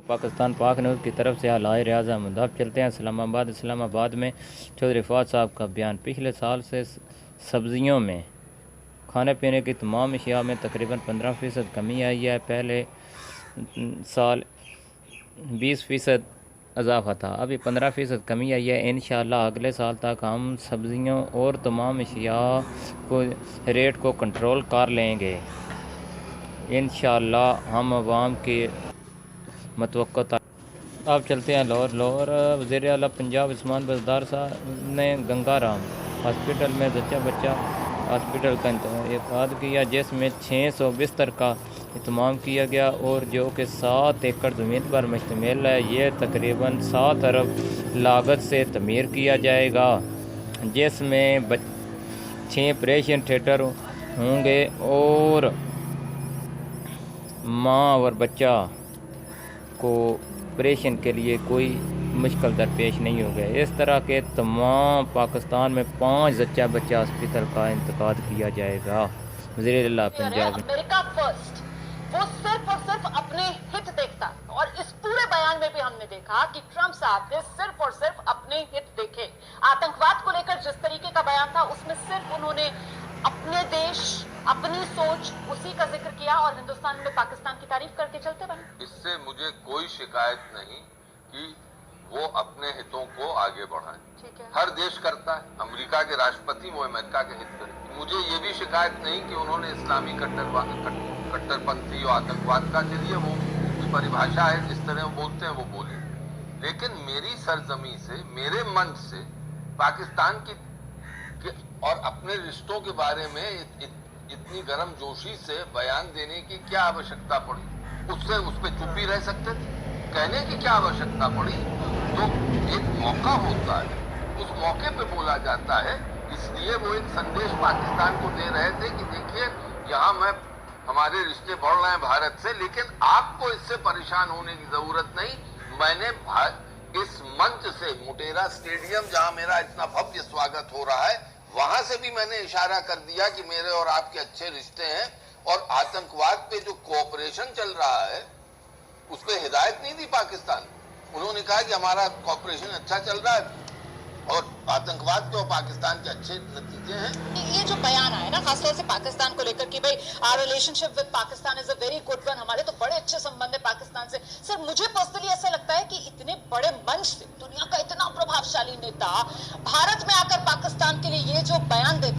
पाकिस्तान पाक न्यूज़ की तरफ से आला-ए आज़म। अब चलते हैं इस्लामाबाद में चौधरी फवाद साहब का बयान। पिछले साल से सब्ज़ियों में खाने पीने की तमाम अशिया में तकरीबन 15% कमी आई है। पहले साल 20% इजाफा था, अभी 15% कमी आई है। इंशाअल्लाह अगले साल तक हम सब्ज़ियों और तमाम अशिया को रेट को कंट्रोल कर लेंगे। इंशाअल्लाह हम अवाम की मतवक्को। अब चलते हैं लाहौर। वज़ीर आला पंजाब उस्मान बज़दार साहब ने गंगा राम हॉस्पिटल में जच्चा बच्चा हॉस्पिटल का इंतकाद किया, जिसमें 600 बिस्तर का इत्माम किया गया और जो कि 7 एकड़ ज़मीन पर मुश्तमिल है। ये तकरीबन 7 अरब लागत से तमीर किया जाएगा, जिसमें 6 ऑपरेशन थिएटर होंगे और माँ और बच्चा को ऑपरेशन के लिए कोई मुश्किल दरपेश नहीं हो गया। इस तरह के तमाम पाकिस्तान में 5 जच्चा बच्चा हॉस्पिटल का इंतकाद किया जाएगा। वज़ीर आला पंजाब अमेरिका फर्स्ट, वो सिर्फ और सिर्फ अपने हित देखता, और इस पूरे बयान में भी हमने देखा कि ट्रंप साहब ने सिर्फ और सिर्फ अपने हित देखे। आतंकवाद को लेकर जिस तरीके का बयान था उसमें सिर्फ उन्होंने अपने देश, अपनी सोच, उसी का जिक्र किया और हिंदुस्तान में पाकिस्तान की तारीफ करके चलते बने। इससे मुझे कोई शिकायत नहीं कि वो अपने हितों को आगे बढ़ाएं। ठीक है, हर देश करता है। अमेरिका के राष्ट्रपति वो अमेरिका के हित करें। मुझे ये भी शिकायत नहीं कि उन्होंने इस्लामी कट्टरपंथी और आतंकवाद का, चलिए वो की परिभाषा है, जिस तरह वो बोलते हैं वो बोले, लेकिन मेरी सरजमी से, मेरे मंच से पाकिस्तान की और अपने रिश्तों के बारे में इतनी गर्म जोशी से बयान देने की क्या आवश्यकता पड़ी? उससे उस पर चुप ही रह सकते थे, कहने की क्या आवश्यकता पड़ी? तो एक मौका होता है, उस मौके पे बोला जाता है। इसलिए वो एक संदेश पाकिस्तान को दे रहे थे कि देखिए यहाँ हमारे रिश्ते बढ़ रहे हैं भारत से, लेकिन आपको इससे परेशान होने की जरूरत नहीं। मैंने इस मंच से मोटेरा स्टेडियम, जहां मेरा इतना भव्य स्वागत हो रहा है, वहां से भी मैंने इशारा कर दिया कि मेरे और आपके अच्छे रिश्ते हैं, और आतंकवाद पे जो कोऑपरेशन चल रहा है उस पर हिदायत नहीं दी पाकिस्तान। उन्होंने कहा कि हमारा कोऑपरेशन अच्छा चल रहा है और आतंकवाद पे पाकिस्तान के अच्छे नतीजे हैं। ये जो बयान आया ना खासतौर से पाकिस्तान को लेकर कि भाई our relationship with Pakistan is a very good one, हमारे तो बड़े अच्छे संबंध है पाकिस्तान से। सर मुझे पर्सनली ऐसा लगता है कि इतने बड़े मंच से दुनिया का इतना प्रभावशाली नेता भारत में आकर पाकिस्तान के लिए ये जो बयान देता